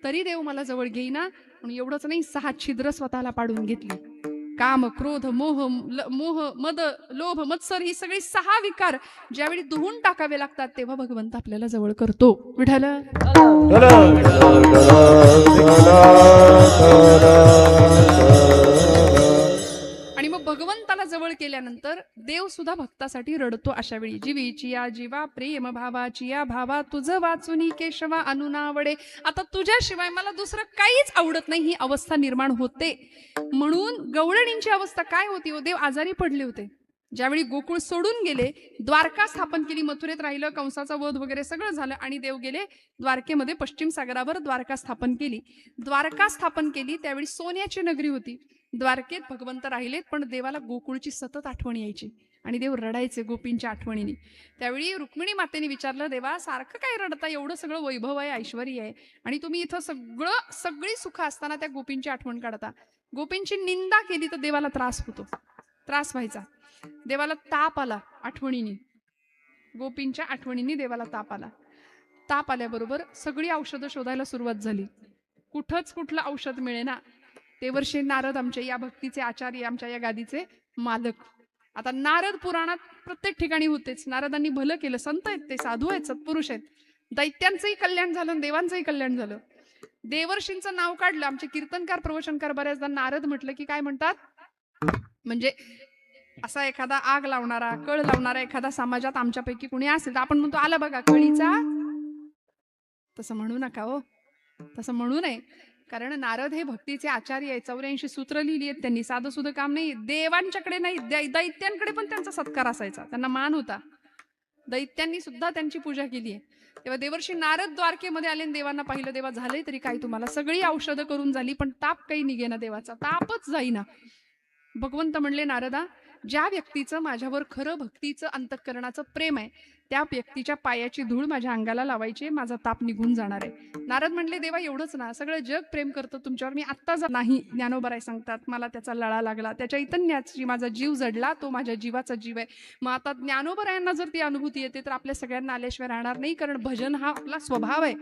A: तरी देव मला जवळ घेईना. म्हणून एवढंच नाही, 6 छिद्र स्वतःला पाडून घेतली. काम, क्रोध, मोह, मद, लोभ, मत्सर ही सगळी 6 विकार ज्यावेळी धुवून टाकावे लागतात तेव्हा भगवंत आपल्याला जवळ करतो. विठ्ठल. आणि मग भगवंताला जवळ केल्यानंतर देव सुद्धा भक्तासाठी रडतो. अशा वेळी जीवीची या जीवा प्रेम भावाची या भावा तुझं वाचुनी केशवा अनुनावडे. आता तुझ्याशिवाय मला दुसरं काहीच आवडत नाही ही अवस्था निर्माण होते. म्हणून गवळणींची अवस्था काय होती हो? देव आजारी पडले होते. ज्यावेळी गोकुळ सोडून गेले, द्वारका स्थापन केली, मथुरेत राहिलं, कंसाचा वध वगैरे सगळं झालं आणि देव गेले द्वारकेमध्ये, पश्चिम सागरावर द्वारका स्थापन केली. द्वारका स्थापन केली त्यावेळी सोन्याची नगरी होती. द्वारकेत भगवंत राहिलेत, पण देवाला गोकुळची सतत आठवण यायची आणि देव रडायचे गोपींच्या आठवणीने. त्यावेळी रुक्मिणी मातेने विचारलं, देवा सारखं काय रडता? एवढं सगळं वैभव आहे, ऐश्वर्य आहे आणि तुम्ही इथं सगळी सुख असताना त्या गोपींची आठवण काढता. गोपींची निंदा केली तर देवाला त्रास होतो, त्रास व्हायचा. देवाला ताप आला आठवणीने, गोपींच्या आठवणीने देवाला ताप आला. ताप आल्याबरोबर सगळी औषधं शोधायला सुरुवात झाली. कुठंच कुठलं औषध मिळेना. देवर्षी नारद आमच्या या भक्तीचे आचार्य, आमच्या या गादीचे मालक. आता नारद पुराणात प्रत्येक ठिकाणी होतेच. नारदांनी भलं केलं, संत आहेत ते, साधू आहेत, सत्पुरुष आहेत. दैत्यांचंही कल्याण झालं, देवांचंही कल्याण झालं. देवर्षींचं नाव काढलं. आमचे कीर्तनकार, प्रवचनकार बऱ्याचदा नारद म्हटलं की काय म्हणतात, म्हणजे असा एखादा आग लावणारा, कळ लावणारा एखादा समाजात आमच्यापैकी कुणी असेल तर आपण म्हणतो, आला बघा कळीचा. तसं म्हणू नका हो, तसं म्हणू नये. कारण नारद हे भक्तीचे आचार्य आहे. 84 सूत्र लिहिली आहेत त्यांनी. साधं सुद्धा काम नाही. देवांच्याकडे नाही, दैत्यांकडे पण त्यांचा सत्कार असायचा, त्यांना मान होता. दैत्यांनी सुद्धा त्यांची पूजा केली आहे. तेव्हा देवर्षी नारद द्वारकेमध्ये आले, देवांना पाहिलं. देवा झालंय तरी काय तुम्हाला? सगळी औषधं करून झाली पण ताप काही निघेना, देवाचा तापच जाईना. भगवंत म्हणले, नारदा, ज्या व्यक्तीचं माझ्यावर खरं भक्तीचं अंतःकरणाचं प्रेम आहे त्या व्यक्तीच्या पायाची धूळ माझ्या अंगाला लावायची, माझा ताप निघून जाणार आहे. नारद म्हणले, देवा एवढंच ना, सगळं जग प्रेम करतं तुमच्यावर, मी आत्ता नाही. ज्ञानोबराय सांगतात, मला त्याचा लळा लागला, त्याच्या चैतन्याची माझा जीव जडला, तो माझ्या जीवाचा जीव आहे. मग आता ज्ञानोबरायांना जर ती अनुभूती येते तर आपल्या सगळ्यांना आल्याशिवाय राहणार नाही. कारण भजन हा आपला स्वभाव आहे.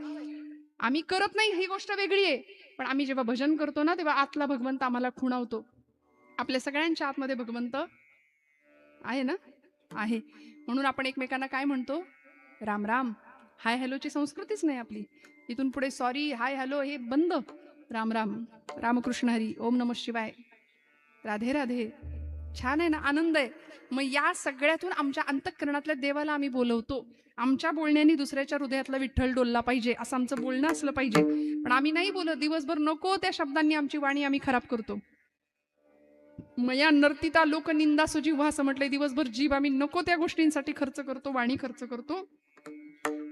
A: आम्ही करत नाही ही गोष्ट वेगळी आहे, पण आम्ही जेव्हा भजन करतो ना तेव्हा आतला भगवंत आम्हाला खुणावतो. आपल्या सगळ्यांच्या आतमध्ये भगवंत आहे ना, आहे. म्हणून आपण एकमेकांना काय म्हणतो, राम राम. हाय हॅलोची संस्कृतीच नाही आपली. इथून पुढे सॉरी, हाय हॅलो हे बंद. राम राम, रामकृष्ण हरी, ओम नमः शिवाय, राधे राधे. छान आहे ना, आनंद आहे. मग या सगळ्यातून आमच्या अंतःकरणातल्या देवाला आम्ही बोलवतो. आमच्या बोलण्याने दुसऱ्याच्या हृदयातला विठ्ठल डोलला पाहिजे असं आमचं बोलणं असलं पाहिजे. पण आम्ही नाही बोलत. दिवसभर नको त्या शब्दांनी आमची वाणी आम्ही खराब करतो. मया नर्तिता लोक निंदा सुजीव असं म्हटलंय. दिवसभर जीव आम्ही नको त्या गोष्टींसाठी खर्च करतो, वाणी खर्च करतो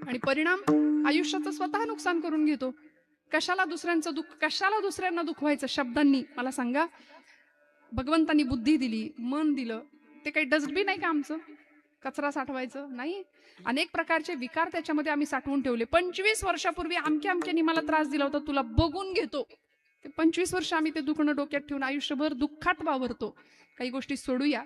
A: आणि परिणाम आयुष्याचं स्वतः नुकसान करून घेतो. कशाला दुसऱ्यांचं दुःख, कशाला दुसऱ्यांना दुखवायचं शब्दांनी? मला सांगा. भगवंतांनी बुद्धी दिली, मन दिलं, ते काही डस्टबिन आहे का आमचं कचरा साठवायचं? नाही. अनेक प्रकारचे विकार त्याच्यामध्ये आम्ही साठवून ठेवले. 25 वर्षापूर्वी अमक्याने मला त्रास दिला होता, तुला बघून घेतो. ते 25 वर्ष आम्ही ते दुखणं डोक्यात ठेवून आयुष्यभर दुःखात वावरतो. काही गोष्टी सोडूया.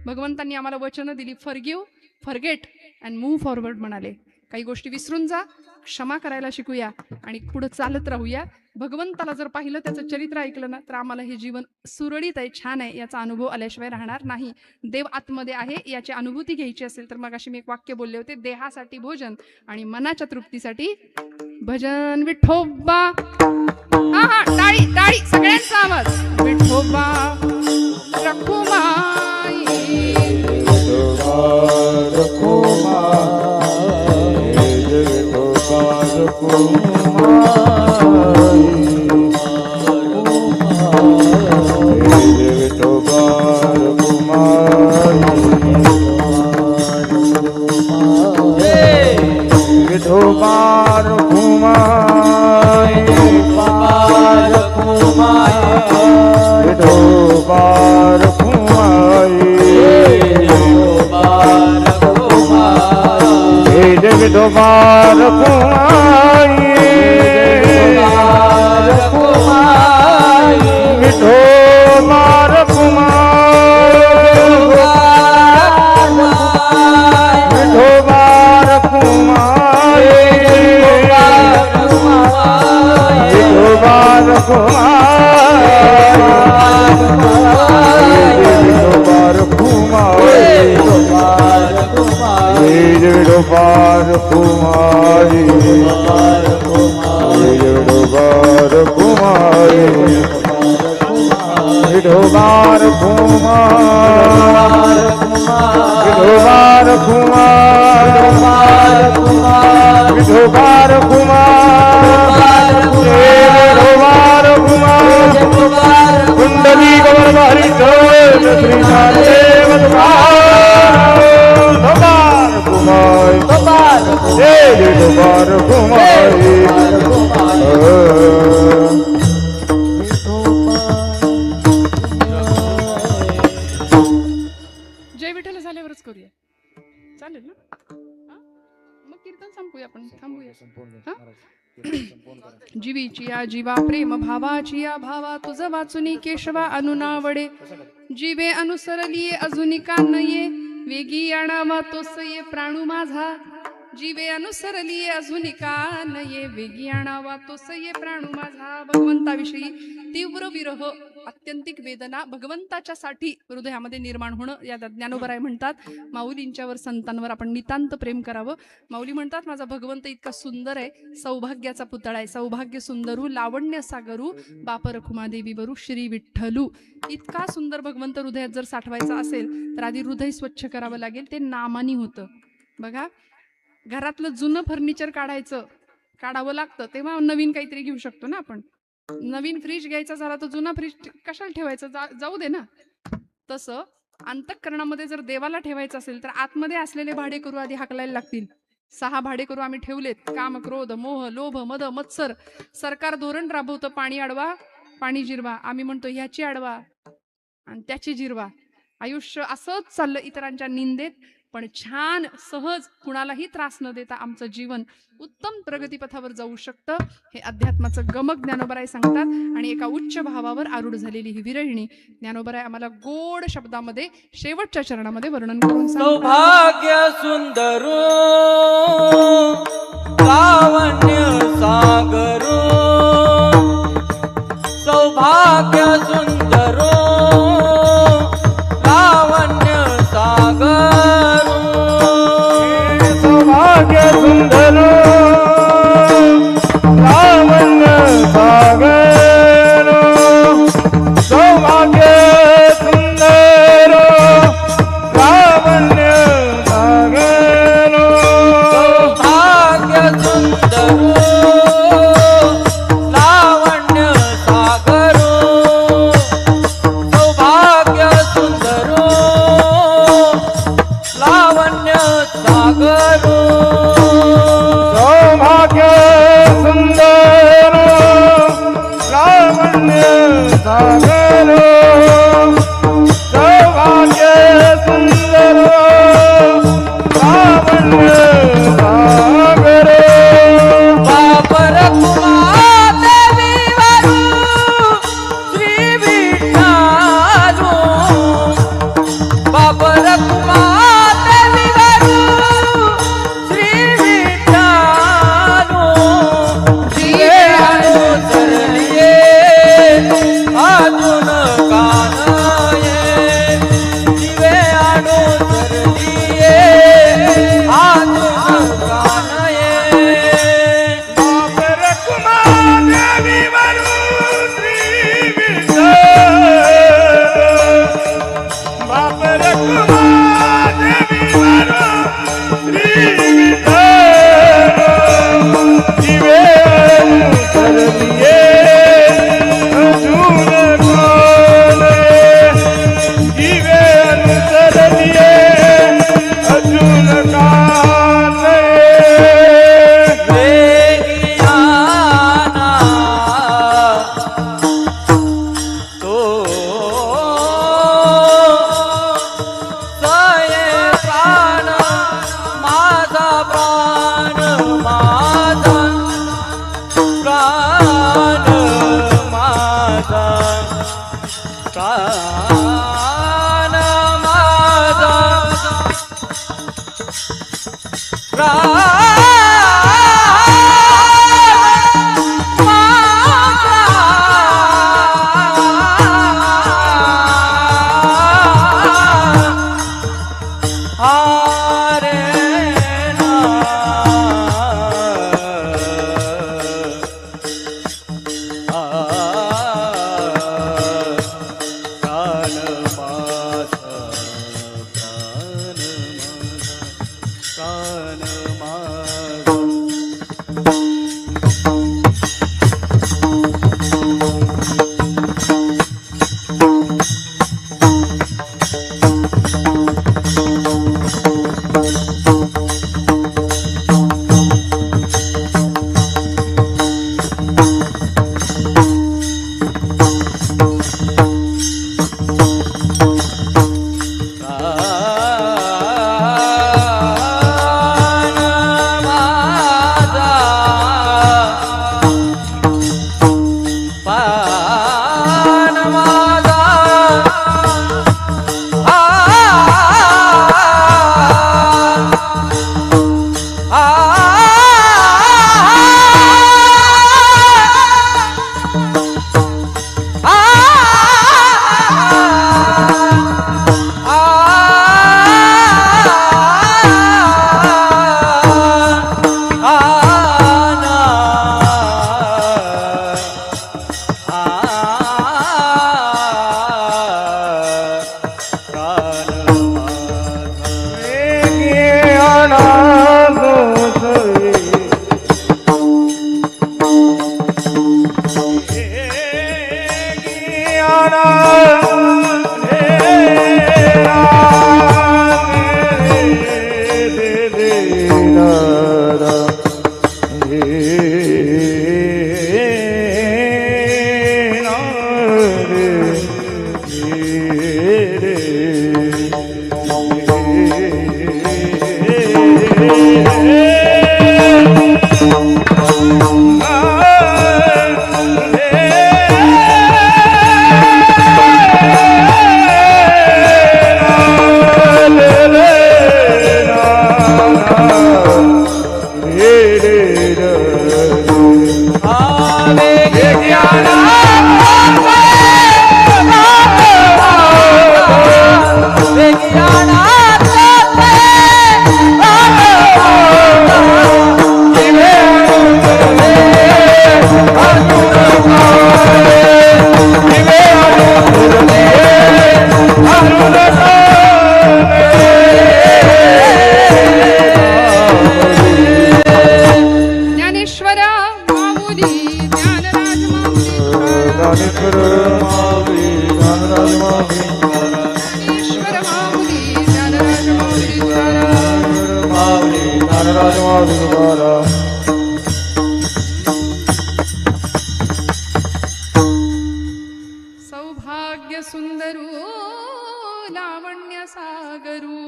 A: भगवंतांनी आम्हाला वचनं दिली, forgive, forget and move forward म्हणाले. काही गोष्टी विसरून जा, क्षमा करायला शिकूया आणि पुढे चालत राहूया. भगवंताला जर पाहिलं, त्याचं चरित्र ऐकलं ना, तर आम्हाला हे जीवन सुरळीत आहे, छान आहे, याचा अनुभव आल्याशिवाय राहणार नाही. देव आतमध्ये आहे याची अनुभूती घ्यायची असेल तर मग अशी मी एक वाक्य बोलले होते, देहासाठी भोजन आणि मनाच्या तृप्तीसाठी भजन. विठोबा, हा हा, टाळी टाळी, सगळ्यांचा आवाज. विठोबा रखुमाई,
B: विठोबार कुमाई, विठोबार कुमाई, विठोबार कुमाई, विठोबार कुमाई. जय विठोबार कुमारी जय विठोबार कुमारी विठोबार कुमार विठोबार कुमार विठोबार कुमार विठोबार कुमार कुंडली गौर हरि श्रीनाथ देव विठोबार कुमार जय विठोबार कुमारी
A: जय विठ्ठल झाल्यावरच करूया, चालेल ना? हा? मग कीर्तन संपूया, आपण थांबूया. हा? जीवीची या जीवा प्रेम भावाची या भावा तुझ वाचुनी केशवा अनुनावडे जीवे अनुसरलिये अजुनी का नये वेगी आणावा तोस ये प्राणू माझा जीवे अनुसरलिये अजुनी का नये वेगी आणावा तोस ये प्राणू माझा. भगवंताविषयी तीव्र विरह अत्यंतिक वेदना भगवंताच्या साठी हृदयामध्ये निर्माण होणं या ज्ञानोबराय म्हणतात. माऊलींच्यावर संतांवर आपण नितांत प्रेम करावं. माऊली म्हणतात माझा भगवंत इतका सुंदर आहे, सौभाग्याचा पुतळा आहे, सौभाग्य सुंदरू लावण्य सागरू बाप रखुमादेवी वरू श्री विठ्ठलू. इतका सुंदर भगवंत हृदयात जर साठवायचा असेल तर आधी हृदय स्वच्छ करावं लागेल. ते नामानी होतं. बघा, घरातलं जुनं फर्निचर काढावं लागतं तेव्हा नवीन काहीतरी घेऊ शकतो ना आपण. नवीन फ्रीज घ्यायचा झाला तर जुना फ्रीज कशाला ठेवायचं, जाऊ दे ना. तसं अंतःकरणामध्ये जर देवाला ठेवायचं असेल तर आतमध्ये असलेले भाडेकरू आधी हाकलायला लागतील. 6 भाडेकरू आम्ही ठेवलेत. काम, क्रोध, मोह, लोभ, मद, मत्सर. सरकार धोरण राबवतं पाणी अडवा पाणी जिरवा. आम्ही म्हणतो ह्याची अडवा आणि त्याची जिरवा. आयुष्य असंच चाललं इतरांच्या निंदेत. पण छान सहज कुणालाही त्रास न देता आमचं जीवन उत्तम प्रगतीपथावर जाऊ शकतं. हे अध्यात्माचं गमक ज्ञानोबराय सांगतात. आणि एका उच्च भावावर आरूढ झालेली ही विरहिणी ज्ञानोबराय आम्हाला गोड शब्दामध्ये शेवटच्या चरणामध्ये वर्णन करून सांगतात.
C: सौभाग्य सुंदरो लावण्य सागरो सौभाग्य सुंदरो लावण्य सागरो
B: सौभाग्य सुंदर लावण्य सागर सौभाग्य सुंदर लावण्य सागर
C: सौभाग्य सुंदरो लावण्य सागरो सौभाग्य सुंदरो लावण्य सागरो
B: सौभाग्य सुंदर लावण्य सागर सौभाग्य सुंदर लावण्य सागर
C: बाप रखुमादेवी वरू श्री विठ्ठलू बाप रखुमादेवी वरू श्री विठ्ठलू जिवे अनुसरलिये अजून कानये जिवे अनुसरलिये अजून कानये
B: बाप रखुमादेवी वरू श्री विठ्ठल बाप रखुमादेवी वरू श्री विठ्ठल जीवे अनुसरलिये अजून कानये जीवे अनुसरलिये अजून कानये
C: वेगियाना तो सये प्राण माझा प्राण माझा प्राण माझा प्राण माझा प्राण रे ना प्राण माझा प्राण माझा
A: सौभाग्य सुंदरू लावण्य सागरू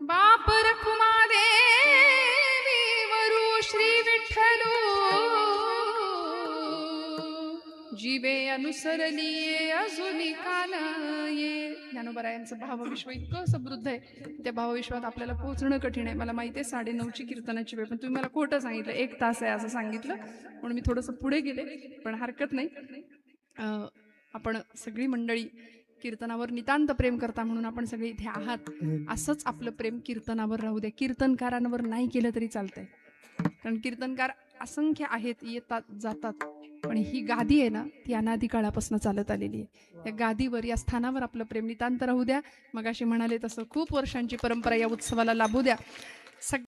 A: बाप रखुमा देवी वरू श्री विठ्ठलू जीवे अनुसरलीये अजुनी काल ये. ज्ञानोबरायांचं भावविश्व इतकं समृद्ध आहे, त्या भावविश्वात आपल्याला पोहोचणं कठीण आहे. मला माहिती आहे 9:30ची कीर्तनाची वेळ, पण तुम्ही मला खोटं सांगितलं 1 तास आहे असं सांगितलं, म्हणून मी थोडंसं पुढे गेले, पण हरकत नाही. आपण सगळी मंडळी कीर्तनावर नितांत प्रेम करता म्हणून आपण सगळे इथे आहात. असंच आपलं प्रेम कीर्तनावर राहू द्या. कीर्तनकारांवर नाही केलं तरी चालतंय, कारण कीर्तनकार असंख्य आहेत, येतात जातात, पण ही गादी आहे ना ती अनादी काळापासून चालत आलेली आहे. या गादीवर, या स्थानावर आपलं प्रेम नितांत राहू द्या. मगाशी म्हणाले तसं खूप वर्षांची परंपरा या उत्सवाला लाभू द्या.